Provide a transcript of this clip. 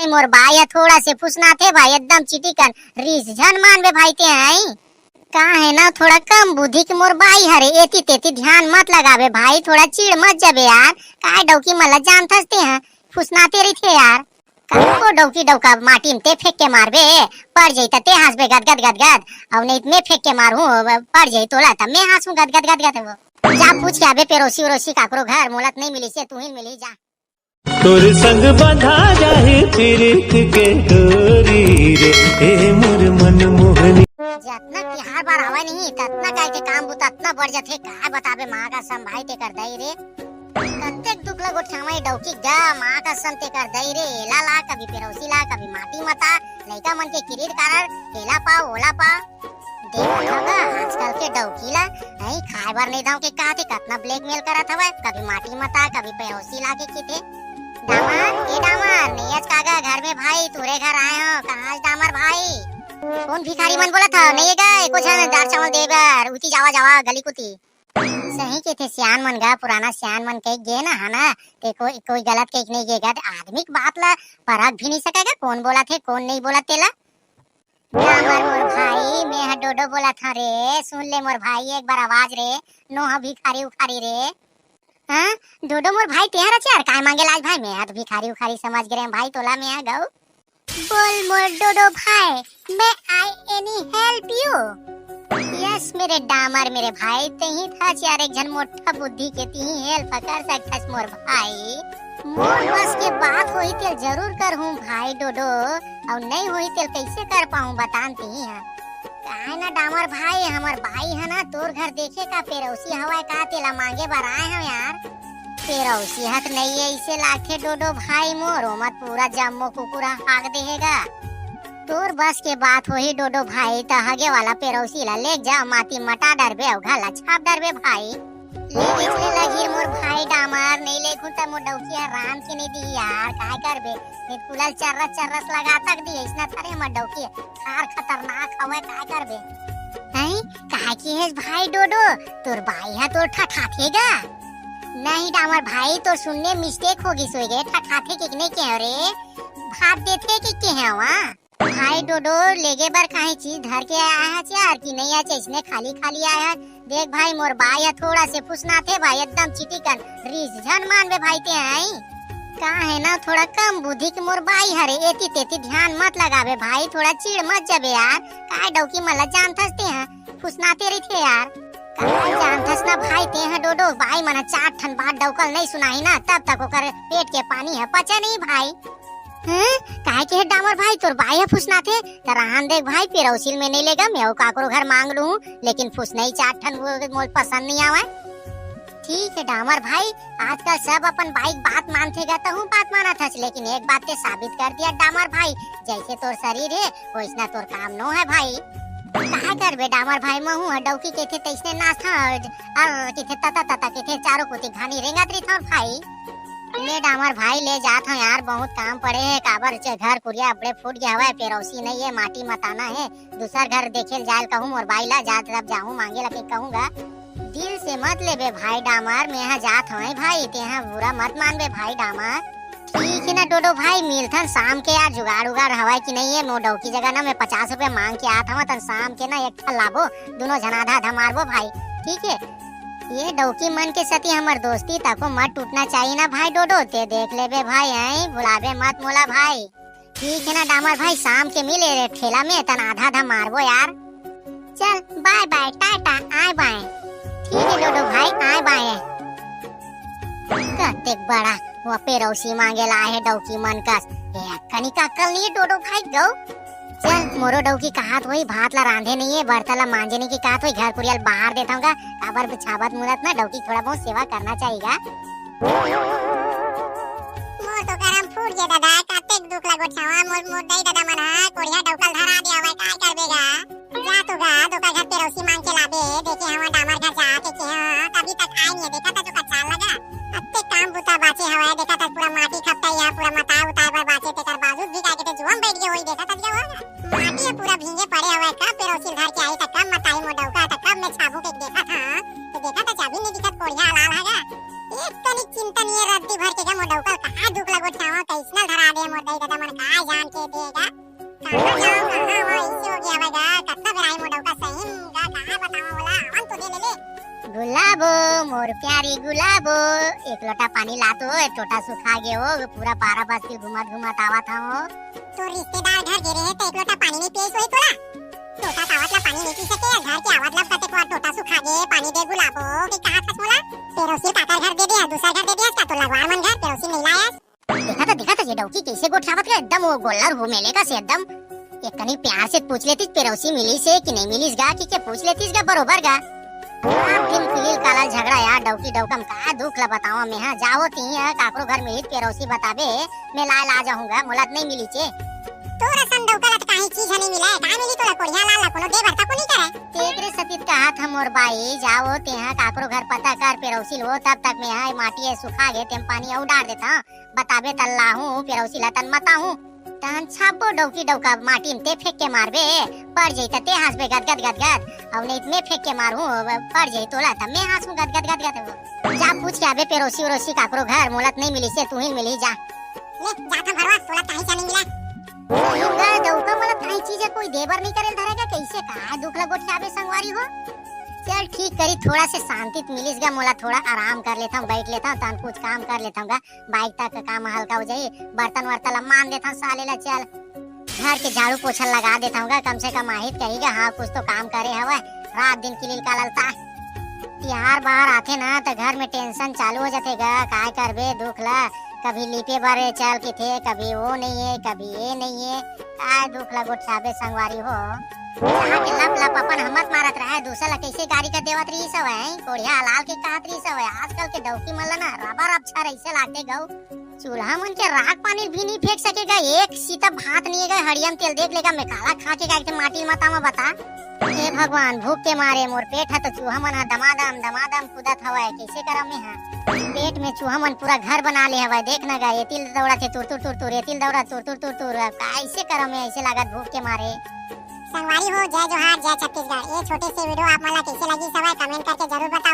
मोर भाई थोड़ा से फुसना थे भाई एकदम चिटिकन रीस झन मान बे भाई ते आई का है ना थोड़ा कम बुद्धि के मोर भाई हरे एती तेती ध्यान मत लगावे भाई थोड़ा चिड़ मत जाबे यार काय डौकी मला जान थसते हैं फुसनाते रही थे यार को डौकी डौका माटी में ते फेंक के मारबे पड़ जाई ते हंसबे गद गद गद गद और नहीं मैं फेंक के मारू पड़ जाई तोला त मैं हंसू गद गद गद गद जा पूछ के आबे पेरोसी उरोसी काकरो घर मोलत नहीं मिली से तू ही मिली जा तोर संग बंधा जाए प्रीत के डोरी रे ए मोर मन मोहनी जतना तिहार बार आवा नहीं ततना काय के काम बुता इतना बढ़ जाथे काय बताबे मां का सम भाई ते कर दई रे कत्तेक दुख लगो छामाई डौकी गा मां का सम ते कर दई रे एला ला कभी पेरोसी ला कभी माटी मता लइका मन के किरीर कारण एला पा ओला पा देखा आजकल के डौकी ला नहीं खाए बार नहीं दाव के काते कतना ब्लैकमेल करत हवे कभी माटी मता कभी पेरोसी ला के किते दामर नियत कागा घर में भाई तुरे घर आए हो कहां दामर भाई कौन भिखारी मन बोला था नहीं गए कुछ दाल चावल देबर उती जावा जावा गली कुती सही के थे सियान मन गा पुराना सियान मन कह गे ना है ना ते कोई गलत कह नहीं गेगा आदमी की बात ला परख भी नहीं सकेगा कौन बोला थे कौन नहीं बोला तेला दामर मोर भाई मैं डोडो बोला था रे सुन ले मोर भाई एक बार आवाज रे नो भिखारी उखारी रे हाँ डोडो मोर भाई तेहरा चार काय मांगे लाज भाई मैं तो भिखारी उखारी समझ गए भाई तोला मैं गऊ बोल मोर डोडो भाई मैं I any help you yes मेरे डामर मेरे भाई तही था चार एक जन मोटा बुद्धि के ती हेल्प कर सकथस मोर भाई मोर बस के बात होई तेल जरूर कर हूं भाई डोडो और नहीं होई तेल कैसे कर पाऊं बतानती है काहे ना डामर भाई हमर भाई है ना तोर घर देखे का पेरौसी हवा का तेला मांगे बर आए हो यार पेरौसी हत नहीं है इसे लाखे डोडो भाई मोरो मत पूरा जम्मो कुकुरा हाक देगा तोर बस के बात होही डोडो भाई त हगे वाला पेरौसी ला ले जा माटी मटा डरबे औ घाला छाप डरबे भाई ले निकले लगी मोर भाई डामर नहीं ले खुंता मोर डौकिया राम के नहीं दी यार काय करबे ने कुलल चर्रस लगा तक दी इसना थारे मोर डौकी खार खतरनाक हवे काय करबे नहीं काय की है भाई डोडो तोर भाई है तोर ठठाथेगा नहीं डामर भाई तो सुनने मिस्टेक होगी सोएगे ठठाथे के नहीं के रे भात देथे के है वहां भाई डोडो लेगे बर काहे चीज धर के आया है यार कि नहीं आचे इसने खाली खाली आया है देख भाई मोर भाई थोड़ा से फुसना थे भाई एकदम चिटिकन रीस झन मान बे भाई ते आई का है ना थोड़ा कम बुद्धि के मोर भाई हरे एती तेती ध्यान मत लगावे भाई थोड़ा चिड़ मत जाबे यार काय डौकी मला जान थसते हैं फुसनाते रही थे यार काय जान थसना भाई ते हैं डोडो भाई मना 4 ठन बात डौकल नहीं सुनाई ना तब तक ओकर पेट के पानी है पचा नहीं भाई काहे के डामर भाई तोर भाई है फुसना थे तरहान देख भाई पेरौसिल में नहीं लेगा मैं काकरो घर मांग लूं लेकिन फुस नहीं 4 ठन मोल पसंद नहीं आवा ठीक है डामर भाई आजकल सब अपन बाइक बात मानते गता हूँ बात माना था लेकिन एक बात ते साबित कर दिया डामर भाई जैसे तोर शरीर है वैसना तोर काम नो है भाई काहे करबे डामर भाई महू डौकी के थे तैसने नाच था और के थे तता तता के थे चारों कोती घानी रेंगत रही था भाई ले डामर भाई ले जात हूँ यार बहुत काम पड़े है काबर घर पुरिया अपने फूट गया हुआ है पेरौसी नहीं है माटी मताना है दूसरा घर देखे जाल कहूँ और भाई ला जात तब जाऊँ मांगे लगे कहूँगा दिल से मत ले बे भाई डामर मैं यहाँ जात हूँ भाई ते यहाँ बुरा मत मान बे भाई डामर ठीक है ना डोडो भाई मिलथन शाम के यार जुगाड़ उगाड़ हवा की नहीं है नो डौकी जगह ना मैं 50 रुपए मांग के आता हूँ तन शाम के ना एक ठल लाबो दोनों जना आधा मारबो भाई ठीक है ये डौकी मन के सती हमार दोस्ती तको मत टूटना चाहिए ना भाई डोडो ते देख ले बे भाई आई बुलाबे मत मोला भाई ठीक है ना डामर भाई शाम के मिले रे ठेला में तन आधा मारबो यार चल बाय बाय टाटा आए बाय ठीक है डोडो भाई आए बाय कतेक बड़ा वो पेरौसी मांगे ला है डौकी मन कस कनिका कल नहीं डोडो भाई गौ चल मोरो डौकी कहात होई भात ला रांधे नहीं है बर्तन ला मांजने की कहात होई घर कुरियल बाहर देता हूँगा काबर छाबत मुदत ना डौकी थोड़ा बहुत सेवा करना चाहिएगा मोर तो करम फूट गया दादा कतेक दुख लगो छावा मोर मोर दई दादा मन हा कोड़िया डौकल धरा दिया भाई काय करबेगा जा तो गा घर पेरौसी मांग के लाबे देखे हवा डामर घर जा के कभी तक आई नहीं देखा था जो कचाल लगा अत्ते काम बुता बाचे हवा देखा था पूरा माटी खपता या पूरा मता उतार पर बाचे ते कर बाजू भी काय के जुआम बैठ गए होई देखा था क्या होगा माटी पूरा भींगे पड़े हुए का पेरोसिल घर के आई तक कम मताई मोडौका तक कब मैं छाबू के देखा था तो देखा था चाबी नहीं दिखत कोड़िया लाल हैगा एक तनिक चिंता नहीं रद्दी भर के मोडौका कहां दुख लगो छावा कैसनल धरा काय जान के देगा कहां जाऊं कहां वो इसे हो गया बगा कत्ता बेराई मोडव का सही गा कहां बतावा बोला आवन तो दे ले गुलाबो मोर प्यारी गुलाबो एक लोटा पानी ला तो एक टोटा सुखा गए हो पूरा पारा बास्ती घुमा घुमा आवा था हो तो रिश्तेदार घर गे रहे तो एक लोटा पानी नहीं पिए सोई तोला टोटा तावतला पानी नहीं पी सके घर के आवाज लब कते को टोटा सुखा गे पानी दे गुलाबो के कहा था बोला पेरोसी काका घर दे दिया दूसरा घर दे दिया का तो लगवार मन घर पेरोसी नहीं लाया देखा था ये डौकी कैसे गोठावत का एकदम वो गोल्लर हो मेले का से एकदम एक कनी प्यार से पूछ लेती पेरोसी मिली से कि नहीं मिलीस गा कि के पूछ लेतीस गा बरोबर गा आप दिन किलिल काला झगड़ा यार डौकी डौकम का दुख ला बताओ मैं हां जाओ ती काकरो घर में ही पेरोसी बताबे मैं ला जाऊंगा मोलत नहीं मिली छे तोरा सन डौका लत काहे चीज नहीं मिला है का मिली तोला कोढ़िया लाल कोनो दे भरता को नहीं करे तेरे सतीत कहा था मोर बाई जाओ ते हां काकरो घर पता कर पेरोसी लो तब तक मैं हां माटी है सुखा गे तेम पानी औ डाल देता बताबे तल्ला हूं पेरोसी ला तन मता हूं तन छापो डौकी डौका माटी में ते फेंक के मारबे पड़ जइता ते हाथ पे गद गद अब नहीं मैं फेंक के मारूं पड़ जई तोला त मैं हाथ में गद गद जा पूछ के आबे पेरोसी उरोसी काकरो घर मोलत नहीं मिली से तू ही मिली जा ले जा था भरवा तोला काहे चा नहीं मिला योगा डौका मला काई चीज कोई देवर नहीं करेल धरेगा कैसे का दुख ला गोठ आबे संगवारी हो चल ठीक करी थोड़ा से शांति मिलिस गा मोला थोड़ा आराम कर लेता हूं बैठ लेता हूं तन कुछ काम कर लेता हूं गा बाइक तक काम हल्का हो जाए बर्तन वर्तन मान देता हूं साले ला चल घर के झाड़ू पोछा लगा देता हूं कम से कम आहित कहेगा हाँ कुछ तो काम करे हवा रात दिन किलिल का ललता यार बाहर आते ना तो घर में टेंशन चालू हो जातेगा काय करबे दुख ला कभी लीपे बारे चल के थे कभी वो नहीं है कभी ये नहीं है काय दुख ला गोठाबे संगवारी हो जहाँ के लप लप अपन हमत मारत रहा है दूसरा ला कैसे गाड़ी का देवत रही सब है कोढ़िया लाल के कहत रही सब है आजकल के डौकी मन ना रबर अच्छा ऐसे लागे गौ चूल्हा मन के राख पानी भी नहीं फेंक सकेगा एक सीता भात नहीं है हरियम तेल देख लेगा मैं काला खा के गाय माटी मता बता हे भगवान भूख के मारे मोर पेट है तो चूहा मन दमादम कूदत हवा है कैसे करम में है पेट में चूहा मन पूरा घर बना ले हवा देख ना गा एतिल दौड़ा थे तुर एतिल दौड़ा तुर कैसे करम में ऐसे लागत भूख के मारे संगवारी हो जय जोहार जय छत्तीसगढ़ ये छोटे से वीडियो आप मला कैसे लगी सब कमेंट करके जरूर बताएं।